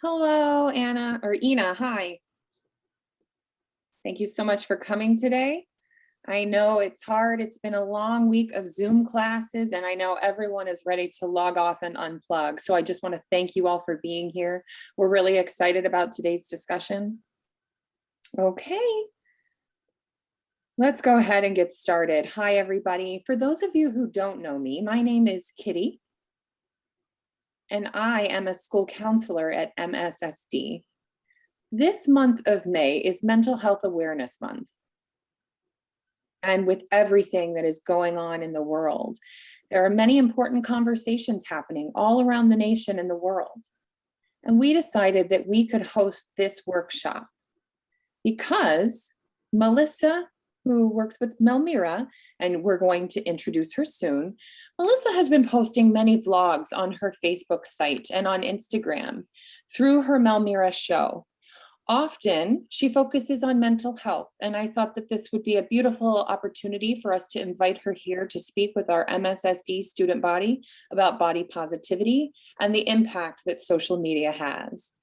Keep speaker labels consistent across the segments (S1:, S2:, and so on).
S1: Hello, Anna or Ina. Hi. Thank you so much for coming today. I know it's hard. It's been a long week of Zoom classes, and I know everyone is ready to log off and unplug. So I just want to thank you all for being here. We're really excited about today's discussion. Okay. Let's go ahead and get started. Hi, everybody. For those of you who don't know me, my name is Kitty, and I am a school counselor at MSSD. This month of May is Mental Health Awareness Month. And with everything that is going on in the world, there are many important conversations happening all around the nation and the world. And we decided that we could host this workshop because Melissa, who works with Melmira, and we're going to introduce her soon, Melissa has been posting many vlogs on her Facebook site and on Instagram through her Melmira show. Often she focuses on mental health, and I thought that this would be a beautiful opportunity for us to invite her here to speak with our MSSD student body about body positivity and the impact that social media has.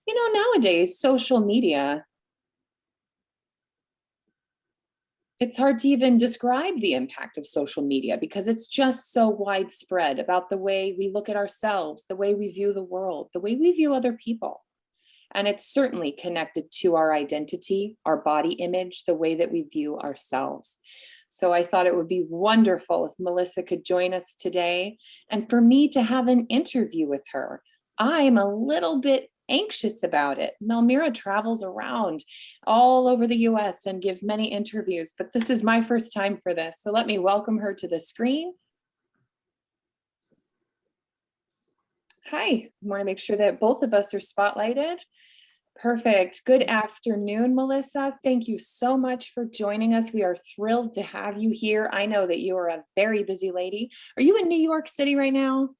S1: You know, nowadays, social media, it's hard to even describe the impact of social media because it's just so widespread about the way we look at ourselves, the way we view the world, the way we view other people. And it's certainly connected to our identity, our body image, the way that we view ourselves. So I thought it would be wonderful if Melissa could join us today and for me to have an interview with her. I'm a little bit anxious about it. Melmira travels around all over the US and gives many interviews, but this is my first time for this. So let me welcome her to the screen. Hi, I want to make sure that both of us are spotlighted. Perfect. Good afternoon, Melissa. Thank you so much for joining us. We are thrilled to have you here. I know that you are a very busy lady. Are you in New York City right now?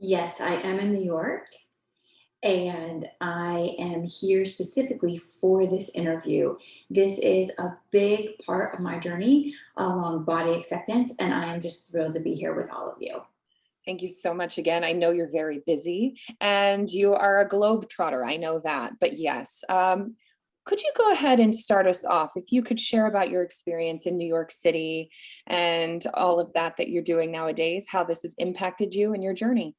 S2: Yes, I am in New York, and I am here specifically for this interview. This is a big part of my journey along body acceptance, and I am just thrilled to be here with all of you.
S1: Thank you so much again. I know you're very busy and you are a globetrotter. I know that, but yes. Could you go ahead and start us off? If you could share about your experience in New York City and all of that you're doing nowadays, how this has impacted you and your journey.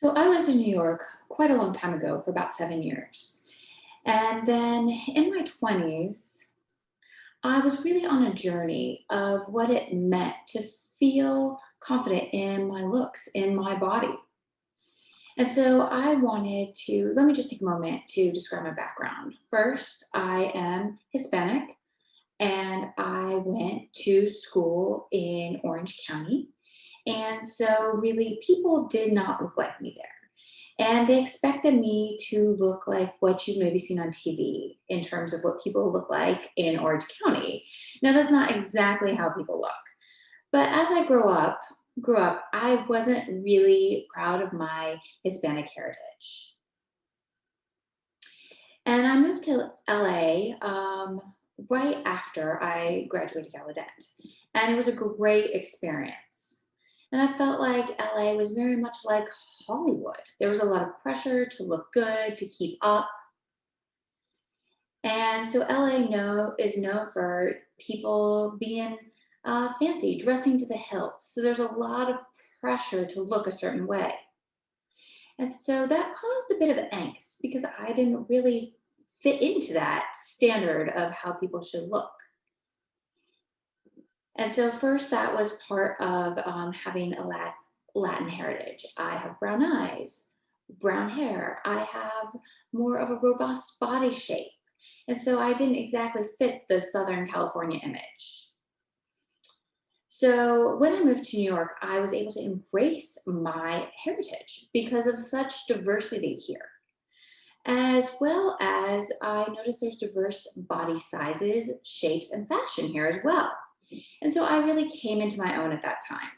S2: So I lived in New York quite a long time ago for about 7 years. And then in my 20s, I was really on a journey of what it meant to feel confident in my looks, in my body. And so I wanted to, let me just take a moment to describe my background. First, I am Hispanic and I went to school in Orange County. And so really people did not look like me there. And they expected me to look like what you've maybe seen on TV in terms of what people look like in Orange County. Now, that's not exactly how people look. But as I grew up, I wasn't really proud of my Hispanic heritage. And I moved to LA right after I graduated Gallaudet. And it was a great experience. And I felt like LA was very much like Hollywood. There was a lot of pressure to look good, to keep up. And so is known for people being fancy, dressing to the hilt. So there's a lot of pressure to look a certain way. And so that caused a bit of angst because I didn't really fit into that standard of how people should look. And so first that was part of having a Latin heritage. I have brown eyes, brown hair. I have more of a robust body shape. And so I didn't exactly fit the Southern California image. So when I moved to New York, I was able to embrace my heritage because of such diversity here. As well as I noticed there's diverse body sizes, shapes, and fashion here as well. And so I really came into my own at that time.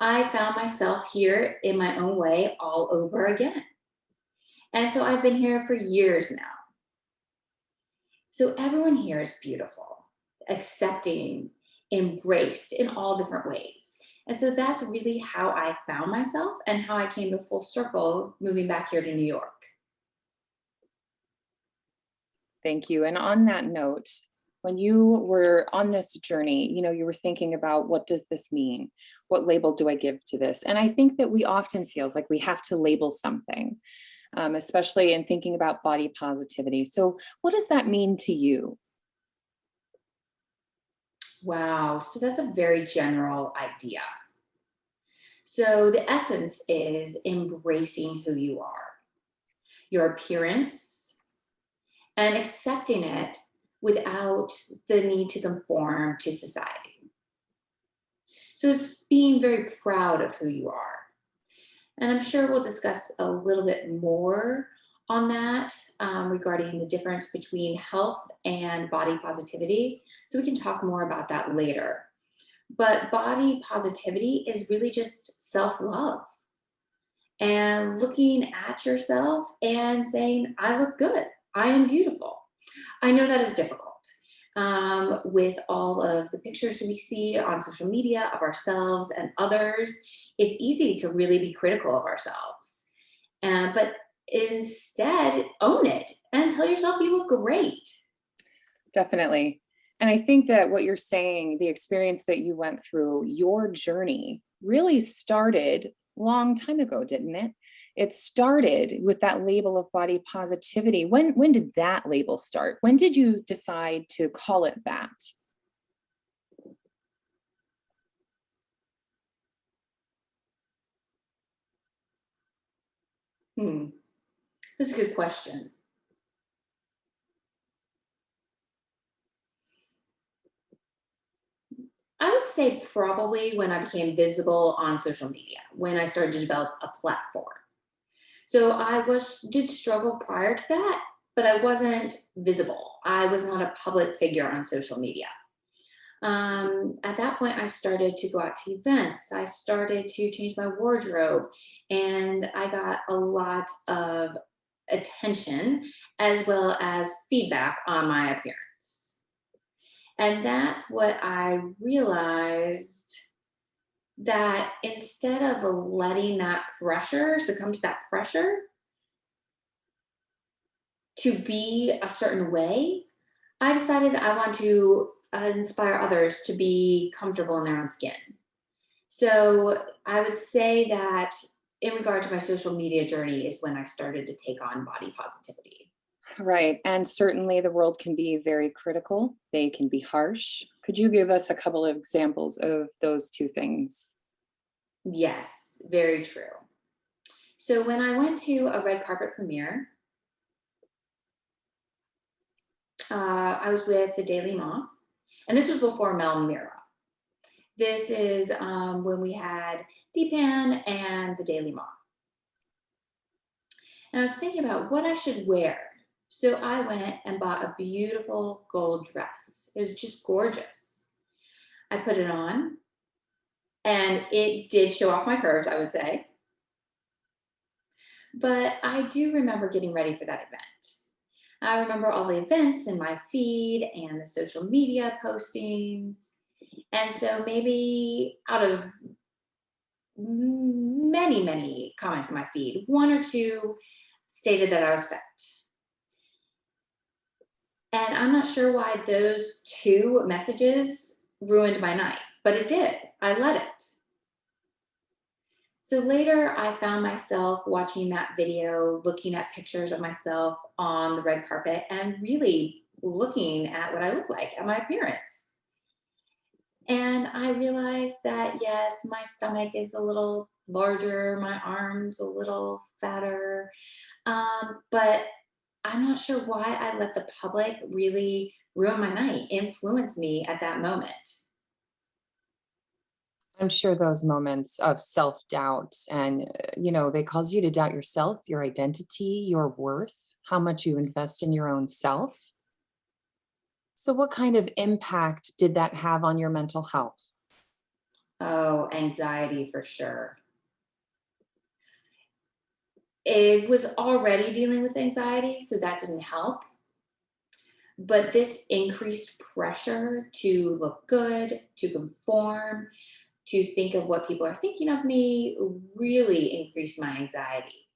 S2: I found myself here in my own way all over again. And so I've been here for years now. So everyone here is beautiful, accepting, embraced in all different ways. And so that's really how I found myself and how I came to full circle moving back here to New York.
S1: Thank you. And on that note, when you were on this journey, you were thinking about, what does this mean? What label do I give to this? And I think that we often feels like we have to label something, especially in thinking about body positivity. So what does that mean to you?
S2: Wow. So that's a very general idea. So the essence is embracing who you are, your appearance, and accepting it without the need to conform to society. So it's being very proud of who you are. And I'm sure we'll discuss a little bit more on that regarding the difference between health and body positivity. So we can talk more about that later. But body positivity is really just self love and looking at yourself and saying, I look good, I am beautiful. I know that is difficult with all of the pictures we see on social media of ourselves and others. It's easy to really be critical of ourselves. But instead, own it and tell yourself you look great.
S1: Definitely. And I think that what you're saying, the experience that you went through, your journey really started a long time ago, didn't it? It started with that label of body positivity. When did that label start? When did you decide to call it that?
S2: Hmm, that's a good question. I would say probably when I became visible on social media, when I started to develop a platform. So I did struggle prior to that, but I wasn't visible. I was not a public figure on social media. At that point, I started to go out to events. I started to change my wardrobe, and I got a lot of attention as well as feedback on my appearance. And that's what I realized, that instead of letting that pressure succumb to that pressure to be a certain way, I decided I want to inspire others to be comfortable in their own skin. So I would say that in regard to my social media journey is when I started to take on body positivity.
S1: Right. And certainly the world can be very critical. They can be harsh. Could you give us a couple of examples of those two things?
S2: Yes, very true. So when I went to a red carpet premiere, I was with the Daily Moth, and this was before Melmira. This is when we had Deepan and the Daily Moth. And I was thinking about what I should wear. So I went and bought a beautiful gold dress. It was just gorgeous. I put it on, and it did show off my curves, I would say. But I do remember getting ready for that event. I remember all the events in my feed and the social media postings. And so maybe out of many, many comments in my feed, one or two stated that I was fat. And I'm not sure why those two messages ruined my night, but it did. I let it. So later, I found myself watching that video, looking at pictures of myself on the red carpet, and really looking at what I look like, at my appearance. And I realized that, yes, my stomach is a little larger, my arms a little fatter, but I'm not sure why I let the public really ruin my night, influence me at that moment.
S1: I'm sure those moments of self-doubt and, they cause you to doubt yourself, your identity, your worth, how much you invest in your own self. So what kind of impact did that have on your mental health?
S2: Oh, anxiety for sure. It was already dealing with anxiety, so that didn't help. But this increased pressure to look good, to conform, to think of what people are thinking of me really increased my anxiety.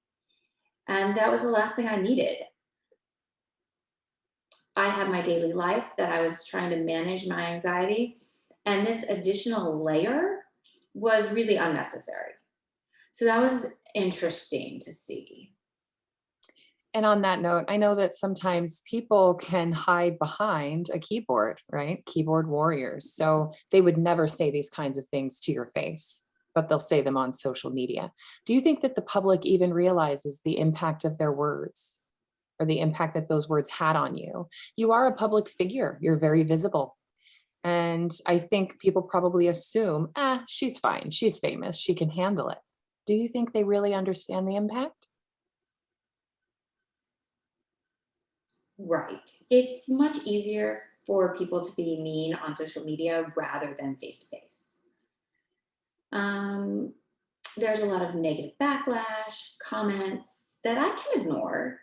S2: And that was the last thing I needed. I had my daily life that I was trying to manage my anxiety, and this additional layer was really unnecessary. So that was interesting to see.
S1: And on that note, I know that sometimes people can hide behind a keyboard, right? Keyboard warriors. So they would never say these kinds of things to your face, but they'll say them on social media. Do you think that the public even realizes the impact of their words or the impact that those words had on you? You are a public figure, you're very visible. And I think people probably assume, she's fine, she's famous, she can handle it. Do you think they really understand the impact?
S2: Right. It's much easier for people to be mean on social media rather than face to face. There's a lot of negative backlash, comments that I can ignore.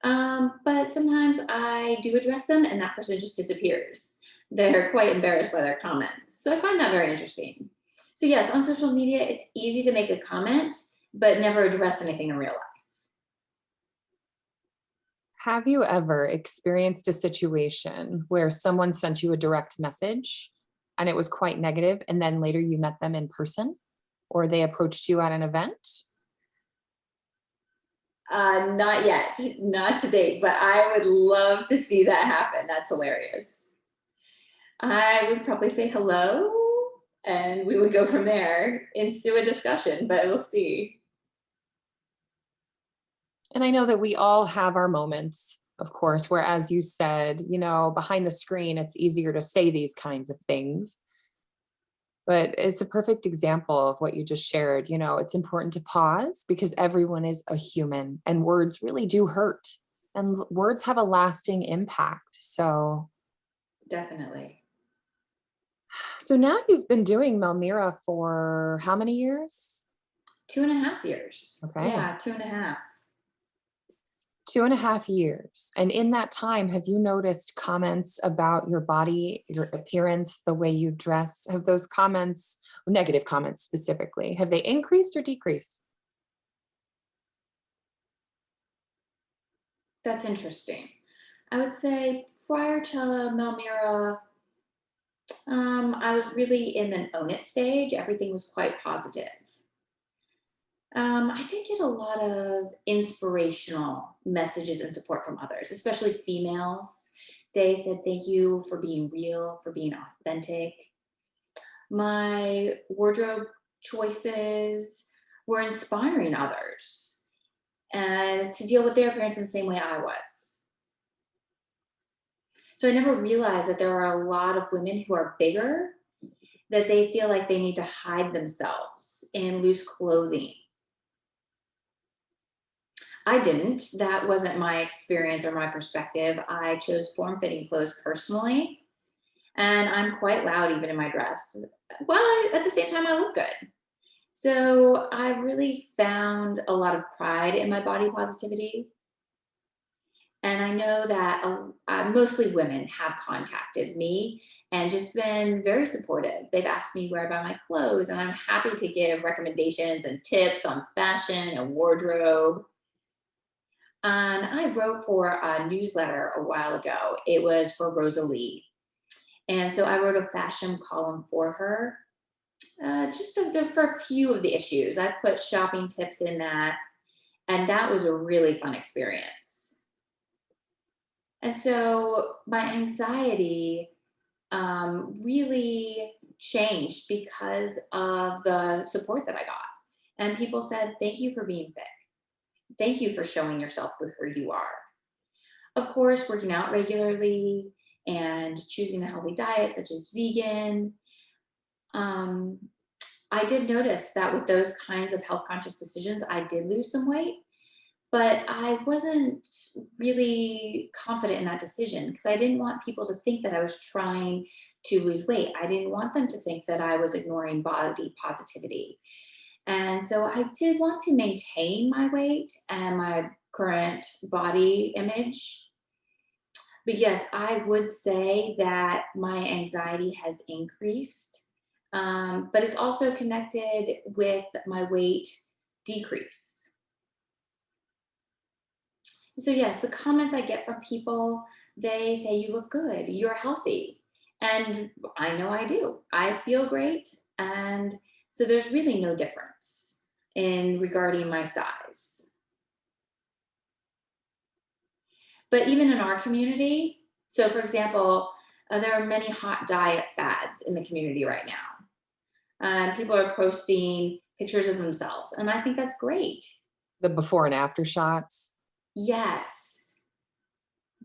S2: But sometimes I do address them and that person just disappears. They're quite embarrassed by their comments. So I find that very interesting. So, yes, on social media, it's easy to make a comment, but never address anything in real life.
S1: Have you ever experienced a situation where someone sent you a direct message and it was quite negative, and then later you met them in person or they approached you at an event?
S2: Not yet, not to date, but I would love to see that happen. That's hilarious. I would probably say hello and we would go from there, ensue a discussion, but we'll see.
S1: And I know that we all have our moments, of course, where, as you said, behind the screen, it's easier to say these kinds of things. But it's a perfect example of what you just shared. It's important to pause because everyone is a human and words really do hurt and words have a lasting impact.
S2: Definitely.
S1: So now you've been doing Melmira for how many years?
S2: 2.5 years.
S1: Okay.
S2: Yeah, 2.5.
S1: 2.5 years. And in that time, have you noticed comments about your body, your appearance, the way you dress? Have those comments, negative comments specifically, have they increased or decreased?
S2: That's interesting. I would say prior to Melmira, I was really in an own it stage. Everything was quite positive. I did get a lot of inspirational messages and support from others, especially females. They said, thank you for being real, for being authentic. My wardrobe choices were inspiring others to deal with their appearance in the same way I was. So I never realized that there are a lot of women who are bigger, that they feel like they need to hide themselves in loose clothing. I didn't. That wasn't my experience or my perspective. I chose form fitting clothes personally, and I'm quite loud even in my dress. Well, at the same time, I look good. So I've really found a lot of pride in my body positivity. And I know that mostly women have contacted me and just been very supportive. They've asked me where I buy my clothes, and I'm happy to give recommendations and tips on fashion and wardrobe. And I wrote for a newsletter a while ago. It was for Rosalie. And so I wrote a fashion column for her, for a few of the issues. I put shopping tips in that, and that was a really fun experience. And so my anxiety really changed because of the support that I got. And people said, thank you for being thick. Thank you for showing yourself for who you are. Of course, working out regularly and choosing a healthy diet, such as vegan. I did notice that with those kinds of health conscious decisions, I did lose some weight, but I wasn't really confident in that decision because I didn't want people to think that I was trying to lose weight. I didn't want them to think that I was ignoring body positivity. And so I did want to maintain my weight and my current body image. But yes, I would say that my anxiety has increased But it's also connected with my weight decrease. So yes, the comments I get from people, they say, you look good, you're healthy. And I know I do. I feel great. And so there's really no difference in regarding my size. But even in our community, so for example, there are many hot diet fads in the community right now. People are posting pictures of themselves, and I think that's great.
S1: The before and after shots.
S2: Yes,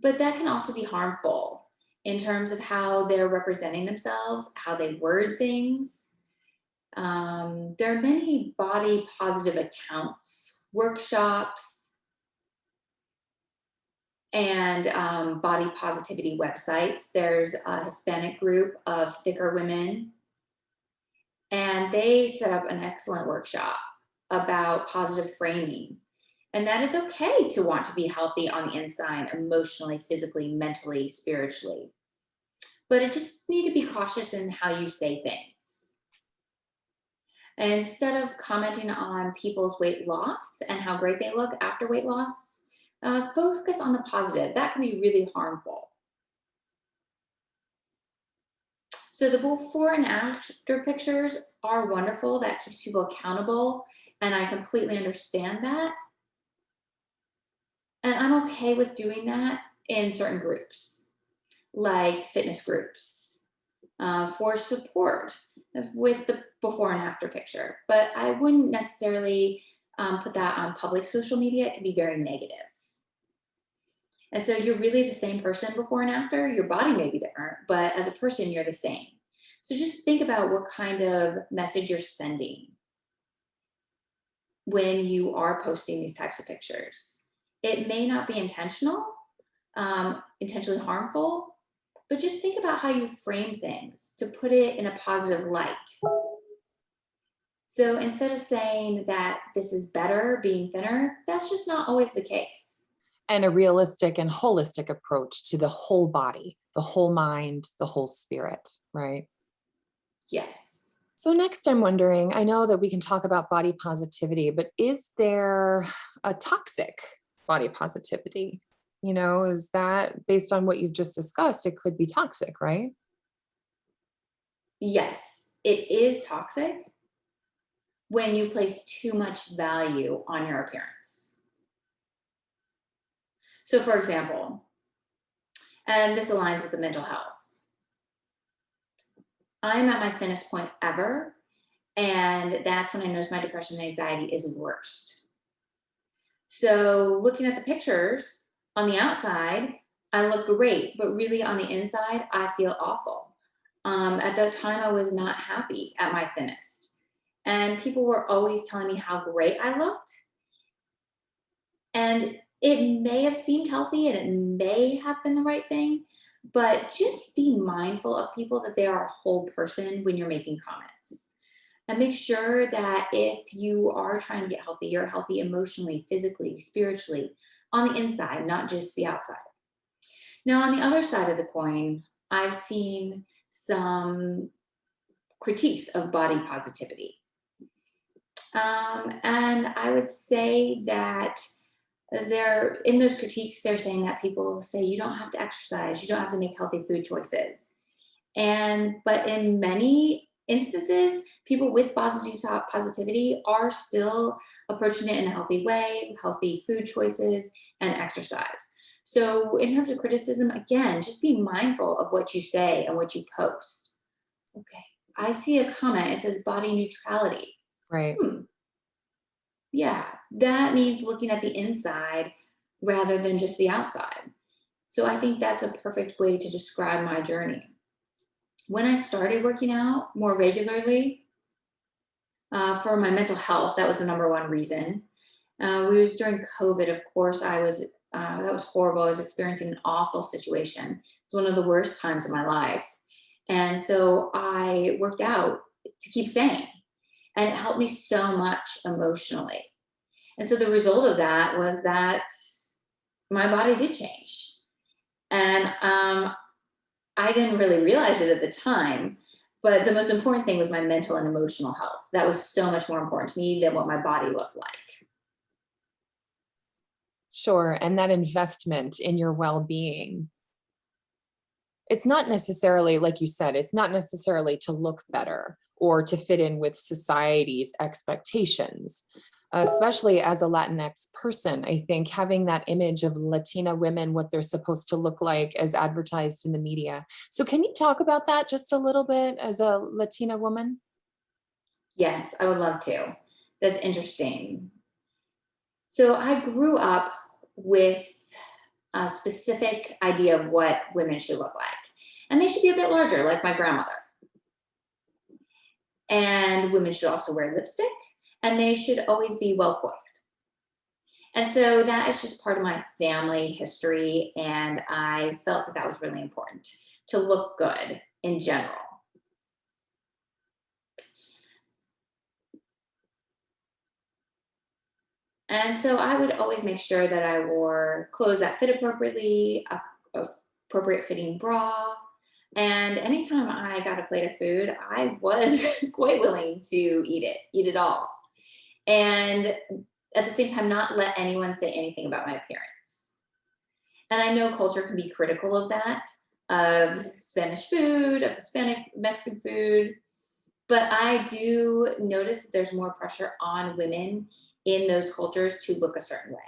S2: but that can also be harmful in terms of how they're representing themselves, how they word things. There are many body positive accounts, workshops, and body positivity websites. There's a Hispanic group of thicker women, and they set up an excellent workshop about positive framing. And that it's okay to want to be healthy on the inside, emotionally, physically, mentally, spiritually. But it just need to be cautious in how you say things. And instead of commenting on people's weight loss and how great they look after weight loss, focus on the positive. That can be really harmful. So the before and after pictures are wonderful. That keeps people accountable. And I completely understand that. And I'm okay with doing that in certain groups, like fitness groups, for support with the before and after picture. But I wouldn't necessarily put that on public social media. It can be very negative. And so you're really the same person before and after. Your body may be different, but as a person, you're the same. So just think about what kind of message you're sending when you are posting these types of pictures. It may not be intentional, intentionally harmful, but just think about how you frame things to put it in a positive light. So instead of saying that this is better being thinner, that's just not always the case.
S1: And a realistic and holistic approach to the whole body, the whole mind, the whole spirit, right?
S2: Yes.
S1: So next I'm wondering, I know that we can talk about body positivity, but is there a toxic body positivity? Is that based on what you've just discussed? It could be toxic, right?
S2: Yes, it is toxic when you place too much value on your appearance. So, for example, and this aligns with the mental health, I'm at my thinnest point ever, and that's when I notice my depression and anxiety is worst. So, looking at the pictures on the outside, I look great, but really on the inside, I feel awful. At that time, I was not happy at my thinnest. And people were always telling me how great I looked. And it may have seemed healthy and it may have been the right thing, but just be mindful of people that they are a whole person when you're making comments. And make sure that if you are trying to get healthy, you're healthy emotionally, physically, spiritually, on the inside, not just the outside. Now, on the other side of the coin, I've seen some critiques of body positivity. And I would say that they're in those critiques, they're saying that people say you don't have to exercise, you don't have to make healthy food choices. But in many instances, people with positivity are still approaching it in a healthy way, healthy food choices, and exercise. So, in terms of criticism, again, just be mindful of what you say and what you post. Okay, I see a comment. It says body neutrality.
S1: Right.
S2: Yeah, that means looking at the inside rather than just the outside. So, I think that's a perfect way to describe my journey. When I started working out more regularly for my mental health, that was the number one reason. We was during COVID, of course. That was horrible. I was experiencing an awful situation. It's one of the worst times of my life, and so I worked out to keep sane, and it helped me so much emotionally. And so the result of that was that my body did change, and I didn't really realize it at the time, But the most important thing was my mental and emotional health. That was so much more important to me than what my body looked like.
S1: Sure. And that investment in your well-being, it's not necessarily, like you said, it's not necessarily to look better or to fit in with society's expectations. Especially as a Latinx person, I think having that image of Latina women, what they're supposed to look like as advertised in the media. So, can you talk about that just a little bit as a Latina woman?
S2: Yes, I would love to. That's interesting. So I grew up with a specific idea of what women should look like. And they should be a bit larger, like my grandmother. And women should also wear lipstick, and they should always be well coiffed. And so that is just part of my family history. And I felt that that was really important to look good in general. And so I would always make sure that I wore clothes that fit appropriately, a appropriate fitting bra. And anytime I got a plate of food, I was quite willing to eat it all. And at the same time, not let anyone say anything about my appearance. And I know culture can be critical of that, of Spanish food, of Hispanic, Mexican food. But I do notice that there's more pressure on women in those cultures to look a certain way,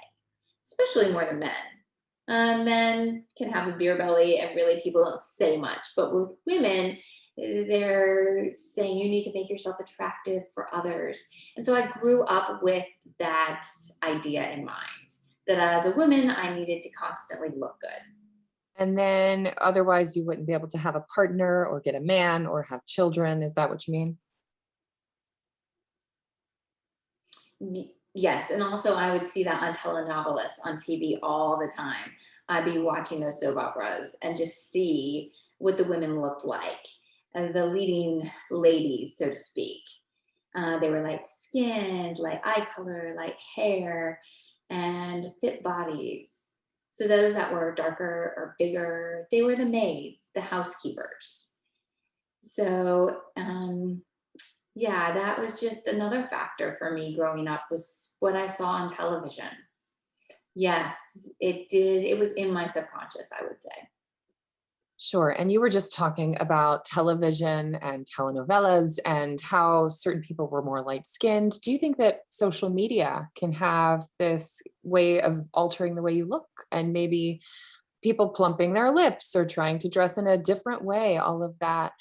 S2: especially more than men. Men can have a beer belly and really people don't say much. But with women, they're saying you need to make yourself attractive for others. And so I grew up with that idea in mind that as a woman, I needed to constantly look good.
S1: And then otherwise, you wouldn't be able to have a partner or get a man or have children. Is that what you mean?
S2: Yes, and also I would see that on telenovelas on TV all the time. I'd be watching those soap operas and just see what the women looked like, and the leading ladies, so to speak. They were light skinned, light eye color, light hair, and fit bodies. So those that were darker or bigger, they were the maids, the housekeepers. So yeah, that was just another factor for me growing up was what I saw on television. Yes, it did. It was in my subconscious, I would say.
S1: Sure. And you were just talking about television and telenovelas and how certain people were more light skinned. Do you think that social media can have this way of altering the way you look and maybe people plumping their lips or trying to dress in a different way, all of that,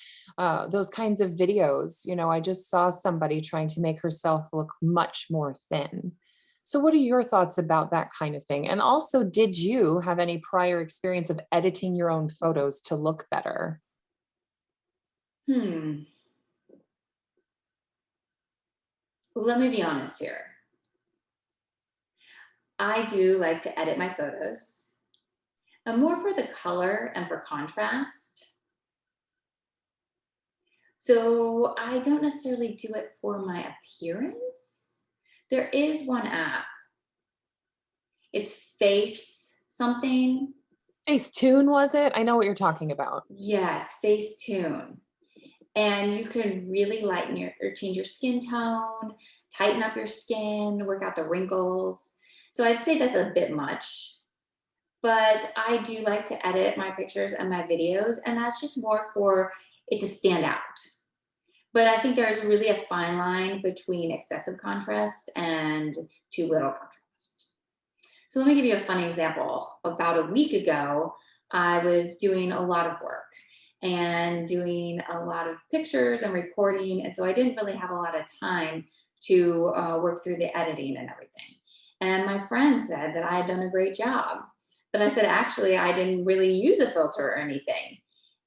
S1: those kinds of videos? I just saw somebody trying to make herself look much more thin. So what are your thoughts about that kind of thing? And also, did you have any prior experience of editing your own photos to look better?
S2: Hmm. Let me be honest here. I do like to edit my photos, more for the color and for contrast. So I don't necessarily do it for my appearance. There is one app. It's Face something.
S1: Facetune, was it? I know what you're talking about.
S2: Yes, Facetune. And you can really lighten your or change your skin tone, tighten up your skin, work out the wrinkles. So I'd say that's a bit much, but I do like to edit my pictures and my videos, and that's just more for it to stand out. But I think there's really a fine line between excessive contrast and too little contrast. So let me give you a funny example. About a week ago, I was doing a lot of work and doing a lot of pictures and recording. And so I didn't really have a lot of time to work through the editing and everything. And my friend said that I had done a great job. But I said, actually, I didn't really use a filter or anything.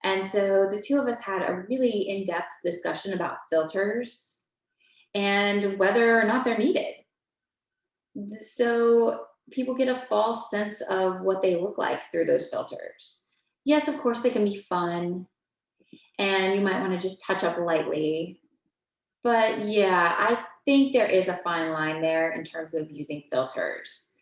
S2: And so the two of us had a really in depth discussion about filters and whether or not they're needed. So people get a false sense of what they look like through those filters. Yes, of course, they can be fun and you might want to just touch up lightly. But yeah, I think there is a fine line there in terms of using filters.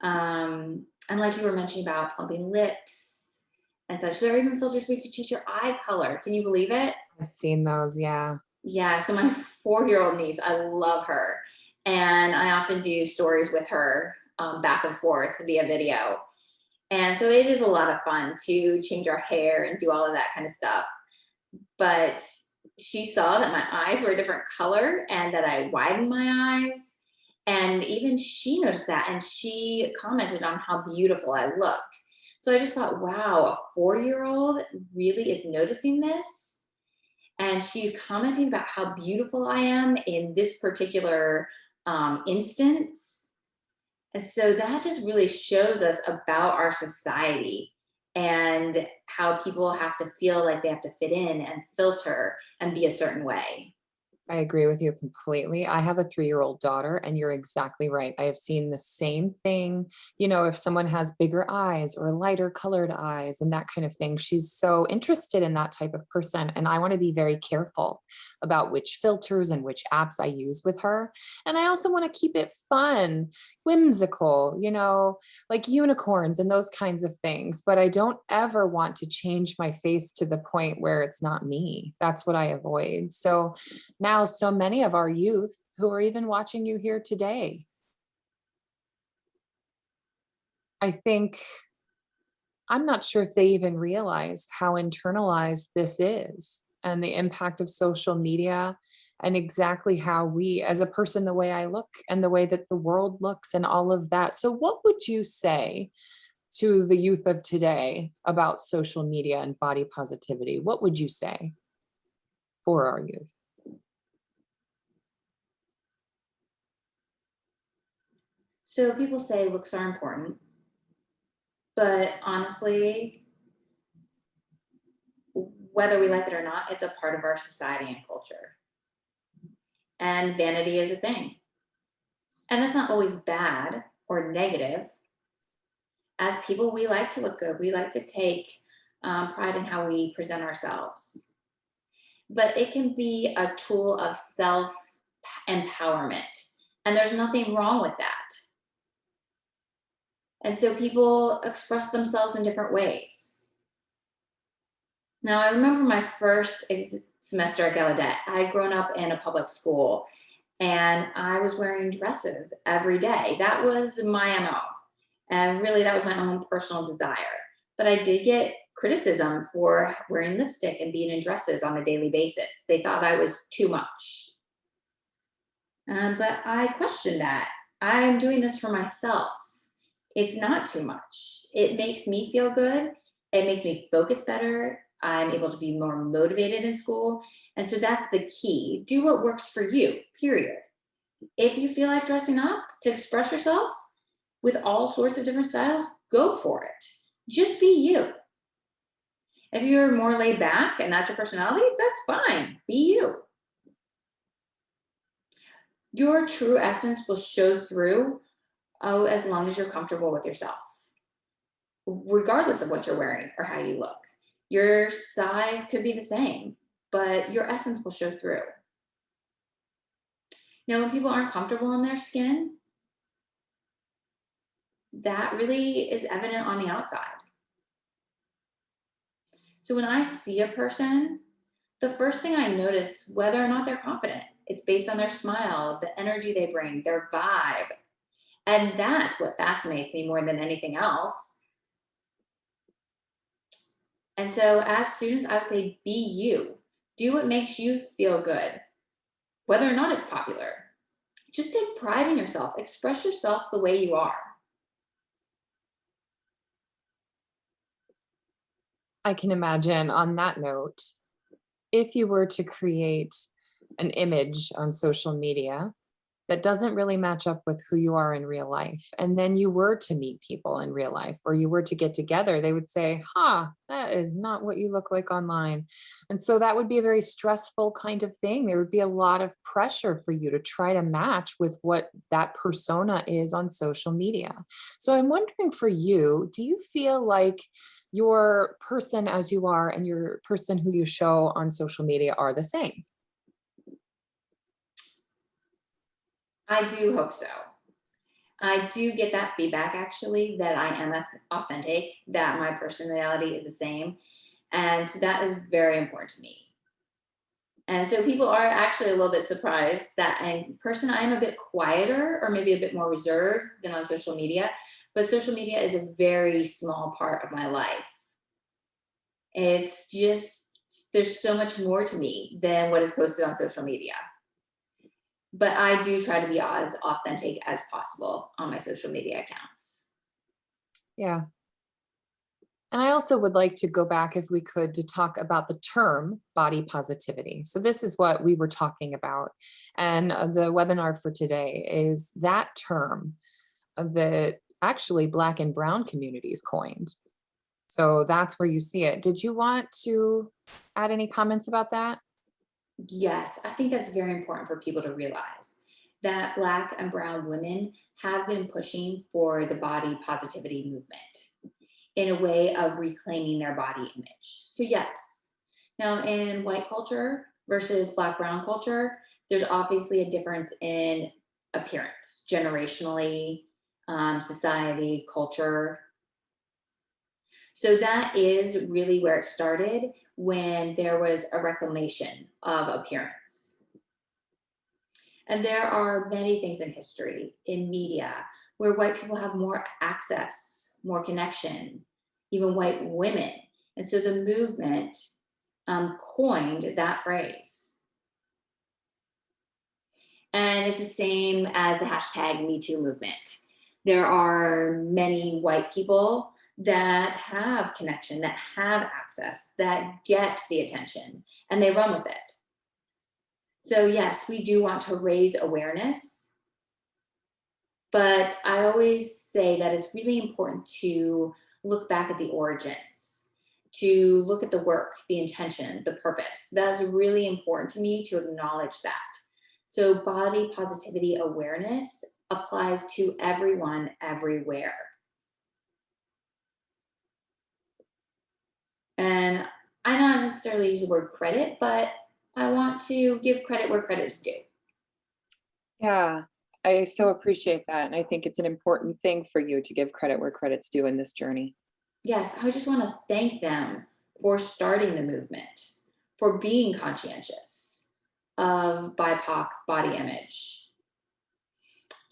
S2: And like you were mentioning about plumping lips and such. There are even filters where you can change your eye color. Can you believe it?
S1: I've seen those, yeah.
S2: Yeah, so my 4-year-old niece, I love her. And I often do stories with her, back and forth via video. And so it is a lot of fun to change our hair and do all of that kind of stuff. But she saw that my eyes were a different color and that I widened my eyes. And even she noticed that and she commented on how beautiful I looked. So I just thought, wow, a 4-year-old really is noticing this. And she's commenting about how beautiful I am in this particular instance. And so that just really shows us about our society and how people have to feel like they have to fit in and filter and be a certain way.
S1: I agree with you completely. I have a 3-year-old daughter, and you're exactly right. I have seen the same thing. If someone has bigger eyes or lighter colored eyes and that kind of thing, she's so interested in that type of person. And I want to be very careful about which filters and which apps I use with her. And I also want to keep it fun, whimsical, like unicorns and those kinds of things. But I don't ever want to change my face to the point where it's not me. That's what I avoid. So now, so many of our youth who are even watching you here today, I think, I'm not sure if they even realize how internalized this is and the impact of social media and exactly how we, as a person, the way I look and the way that the world looks and all of that. So, what would you say to the youth of today about social media and body positivity? What would you say for our youth?
S2: So people say looks are important, but honestly, whether we like it or not, it's a part of our society and culture. And vanity is a thing. And that's not always bad or negative. As people, we like to look good. We like to take pride in how we present ourselves. But it can be a tool of self empowerment. And there's nothing wrong with that. And so people express themselves in different ways. Now, I remember my first semester at Gallaudet. I had grown up in a public school and I was wearing dresses every day. That was my MO. And really, that was my own personal desire. But I did get criticism for wearing lipstick and being in dresses on a daily basis. They thought I was too much. But I questioned that. I'm doing this for myself. It's not too much. It makes me feel good. It makes me focus better. I'm able to be more motivated in school. And so that's the key. Do what works for you, period. If you feel like dressing up to express yourself with all sorts of different styles, go for it. Just be you. If you're more laid back and that's your personality, that's fine. Be you. Your true essence will show through as long as you're comfortable with yourself, regardless of what you're wearing or how you look. Your size could be the same, but your essence will show through. Now, when people aren't comfortable in their skin, that really is evident on the outside. So when I see a person, the first thing I notice whether or not they're confident. It's based on their smile, the energy they bring, their vibe. And that's what fascinates me more than anything else. And so as students, I would say be you. Do what makes you feel good, whether or not it's popular. Just take pride in yourself. Express yourself the way you are.
S1: I can imagine on that note, if you were to create an image on social media that doesn't really match up with who you are in real life, and then you were to meet people in real life or you were to get together, they would say, that is not what you look like online. And so that would be a very stressful kind of thing. There would be a lot of pressure for you to try to match with what that persona is on social media. So I'm wondering for you, do you feel like your person as you are and your person who you show on social media are the same?
S2: I do hope so. I do get that feedback actually that I am authentic, that my personality is the same. And so that is very important to me. And so people are actually a little bit surprised that in person I am a bit quieter or maybe a bit more reserved than on social media. But social media is a very small part of my life. It's just, there's so much more to me than what is posted on social media. But I do try to be as authentic as possible on my social media accounts.
S1: Yeah. And I also would like to go back, if we could, to talk about the term body positivity. So this is what we were talking about. And the webinar for today is that term that actually Black and Brown communities coined. So that's where you see it. Did you want to add any comments about that?
S2: Yes, I think that's very important for people to realize that Black and Brown women have been pushing for the body positivity movement in a way of reclaiming their body image. So, yes. Now, in white culture versus Black Brown culture, there's obviously a difference in appearance, generationally, society, culture. So, that is really where it started when there was a reclamation of appearance. And there are many things in history, in media, where white people have more access, more connection, even white women. And so the movement coined that phrase. And it's the same as the hashtag Me Too movement. There are many white people that have connection, that have access, that get the attention, and they run with it. So, yes, we do want to raise awareness, but I always say that it's really important to look back at the origins, to look at the work, the intention, the purpose. That's really important to me to acknowledge that. So, body positivity awareness applies to everyone, everywhere. And I not necessarily use the word credit, but I want to give credit where credit is due.
S1: Yeah, I so appreciate that. And I think it's an important thing for you to give credit where credit's due in this journey.
S2: Yes, I just want to thank them for starting the movement, for being conscientious of BIPOC body image.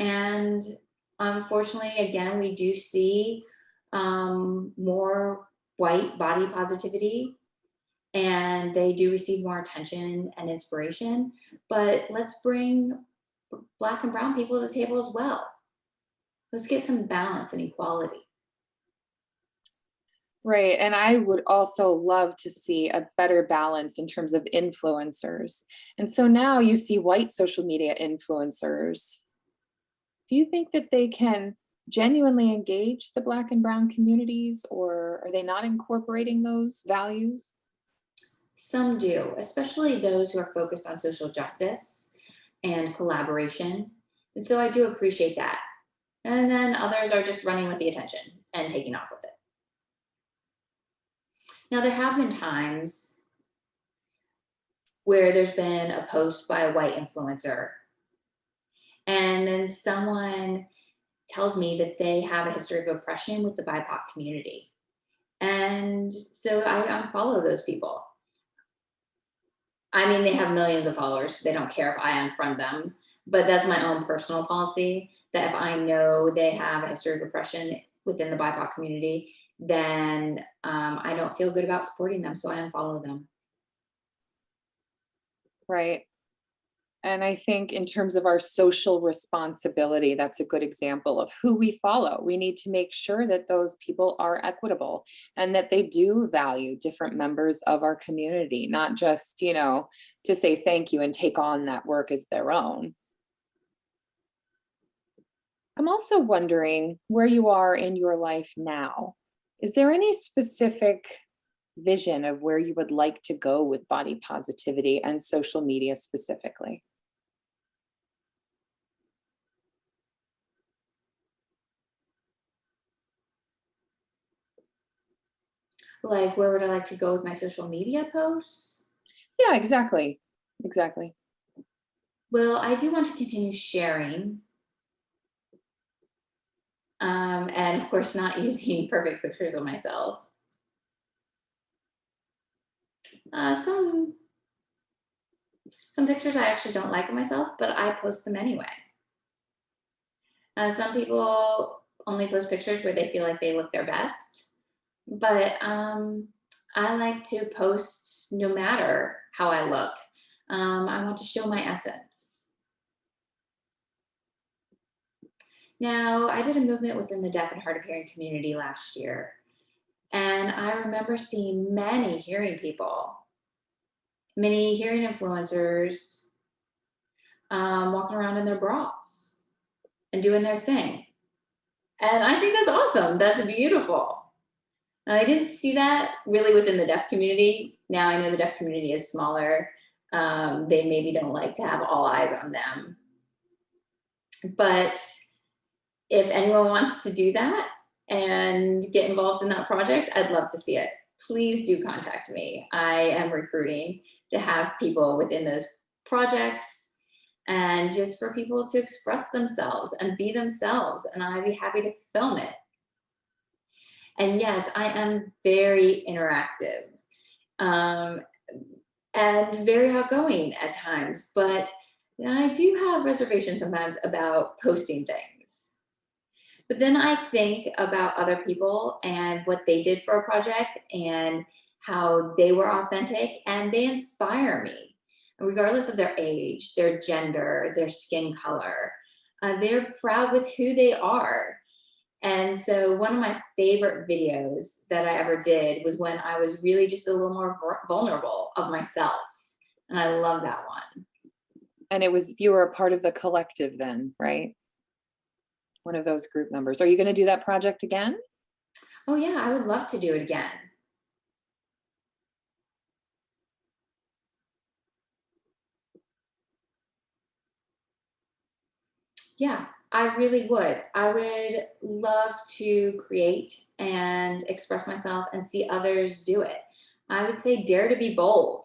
S2: And unfortunately, again, we do see more white body positivity, and they do receive more attention and inspiration. But let's bring Black and Brown people to the table as well. Let's get some balance and equality.
S1: Right. And I would also love to see a better balance in terms of influencers. And so now you see white social media influencers. Do you think that they can genuinely engage the Black and Brown communities, or are they not incorporating those values?
S2: Some do, especially those who are focused on social justice and collaboration. And so I do appreciate that. And then others are just running with the attention and taking off with it. Now, there have been times where there's been a post by a white influencer, and then someone tells me that they have a history of oppression with the BIPOC community. And so I unfollow those people. I mean, they have millions of followers. So they don't care if I unfriend them. But that's my own personal policy that if I know they have a history of oppression within the BIPOC community, then I don't feel good about supporting them. So I unfollow them.
S1: Right. And I think in terms of our social responsibility, that's a good example of who we follow. We need to make sure that those people are equitable and that they do value different members of our community, not just, to say thank you and take on that work as their own. I'm also wondering where you are in your life now. Is there any specific vision of where you would like to go with body positivity and social media specifically?
S2: Like, where would I like to go with my social media posts?
S1: Yeah, exactly. Exactly.
S2: Well, I do want to continue sharing And of course, not using perfect pictures of myself. Some pictures I actually don't like of myself, but I post them anyway. Some people only post pictures where they feel like they look their best, but I like to post no matter how I look. I want to show my essence. Now, I did a movement within the deaf and hard of hearing community last year, and I remember seeing many hearing people, many hearing influencers walking around in their bras and doing their thing. And I think that's awesome. That's beautiful. And I didn't see that really within the deaf community. Now I know the deaf community is smaller. They maybe don't like to have all eyes on them. But if anyone wants to do that and get involved in that project, I'd love to see it. Please do contact me. I am recruiting to have people within those projects and just for people to express themselves and be themselves. And I'd be happy to film it. And yes, I am very interactive and very outgoing at times, but I do have reservations sometimes about posting things. But then I think about other people and what they did for a project and how they were authentic and they inspire me, regardless of their age, their gender, their skin color. They're proud with who they are. And so one of my favorite videos that I ever did was when I was really just a little more vulnerable of myself. And I love that one.
S1: And you were a part of the collective then, right? One of those group members. Are you going to do that project again?
S2: Oh yeah, I would love to do it again. Yeah, I really would. I would love to create and express myself and see others do it. I would say dare to be bold.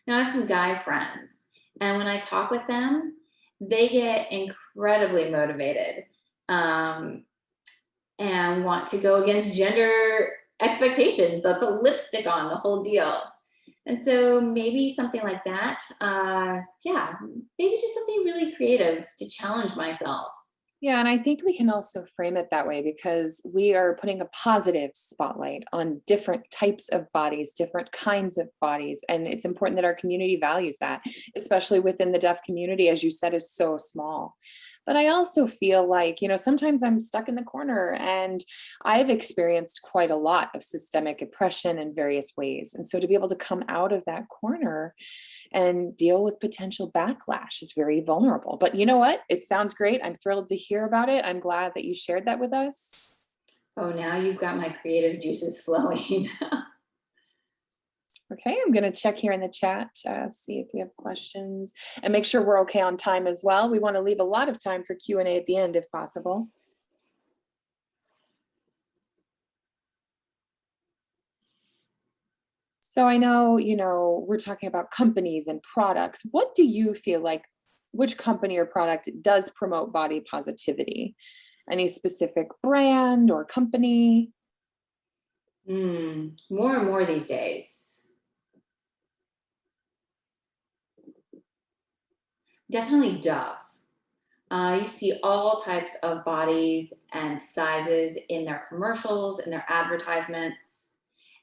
S2: Now, I have some guy friends, and when I talk with them, they get incredibly motivated and want to go against gender expectations, the put lipstick on, the whole deal. And so maybe something like that. Yeah, maybe just something really creative to challenge myself.
S1: Yeah, and I think we can also frame it that way because we are putting a positive spotlight on different types of bodies, different kinds of bodies. And it's important that our community values that, especially within the deaf community, as you said, is so small. But I also feel like, sometimes I'm stuck in the corner and I've experienced quite a lot of systemic oppression in various ways. And so to be able to come out of that corner and deal with potential backlash is very vulnerable. But you know what? It sounds great. I'm thrilled to hear about it. I'm glad that you shared that with us.
S2: Oh, now you've got my creative juices flowing.
S1: Okay, I'm going to check here in the chat, see if we have questions and make sure we're okay on time as well. We want to leave a lot of time for Q&A at the end if possible. So I know, we're talking about companies and products. What do you feel like, which company or product does promote body positivity? Any specific brand or company?
S2: More and more these days. Definitely Dove. You see all types of bodies and sizes in their commercials, in their advertisements.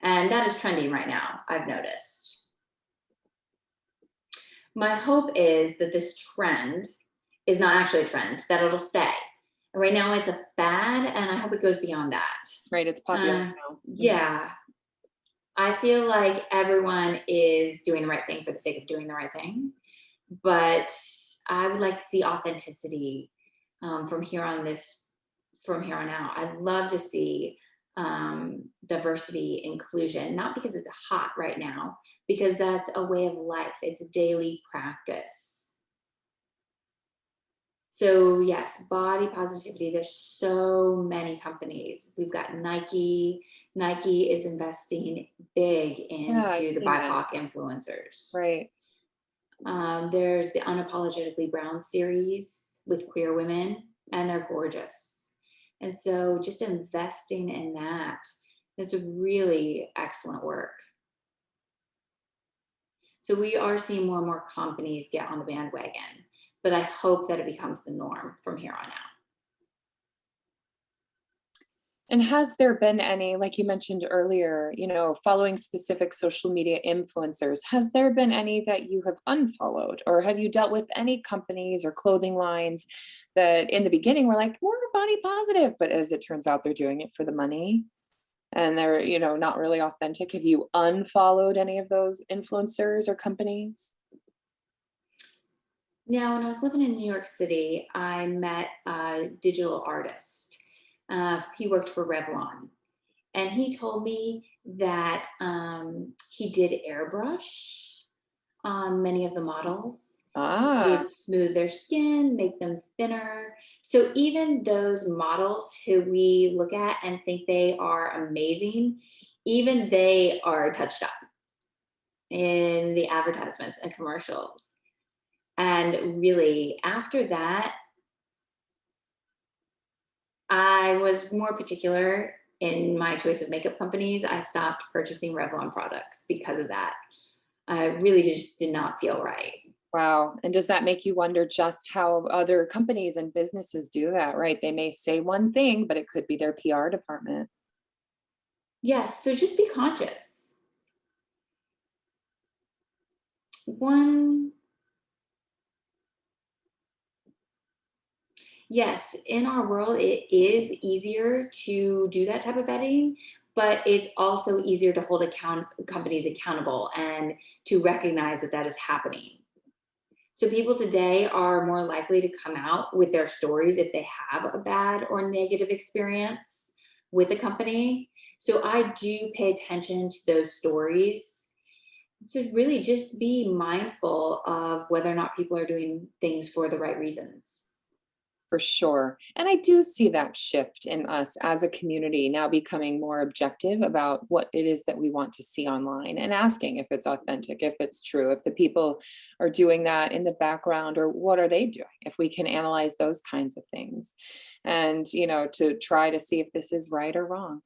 S2: And that is trending right now, I've noticed. My hope is that this trend is not actually a trend, that it'll stay. Right now it's a fad, and I hope it goes beyond that.
S1: Right, it's popular now.
S2: Yeah. I feel like everyone is doing the right thing for the sake of doing the right thing. But I would like to see authenticity from here on out. I'd love to see diversity, inclusion, not because it's hot right now, because that's a way of life. It's a daily practice. So yes, body positivity. There's so many companies. We've got Nike. Nike is investing big into the BIPOC influencers.
S1: Right.
S2: There's the Unapologetically Brown series with queer women. and they're gorgeous. And so just investing in that is a really excellent work. So we are seeing more and more companies get on the bandwagon, but I hope that it becomes the norm from here on out.
S1: And has there been any, like you mentioned earlier, following specific social media influencers, has there been any that you have unfollowed? Or have you dealt with any companies or clothing lines that in the beginning were like, we're body positive, but as it turns out, they're doing it for the money and they're, not really authentic? Have you unfollowed any of those influencers or companies?
S2: Now, when I was living in New York City, I met a digital artist. He worked for Revlon, and he told me that he did airbrush on many of the models. He
S1: Ah,
S2: would smooth their skin, make them thinner. So even those models who we look at and think they are amazing, even they are touched up in the advertisements and commercials. And really, after that, I was more particular in my choice of makeup companies. I stopped purchasing Revlon products because of that. I really just did not feel right.
S1: wow. And does that make you wonder just how other companies and businesses do that, right? They may say one thing, but it could be their PR department.
S2: Yes, so just be conscious. One, yes, in our world, it is easier to do that type of vetting, but it's also easier to hold companies accountable and to recognize that that is happening. So people today are more likely to come out with their stories if they have a bad or negative experience with a company. So I do pay attention to those stories. So really just be mindful of whether or not people are doing things for the right reasons.
S1: For sure. And I do see that shift in us as a community now becoming more objective about what it is that we want to see online and asking if it's authentic, if it's true, if the people are doing that in the background or what are they doing, if we can analyze those kinds of things and, to try to see if this is right or wrong.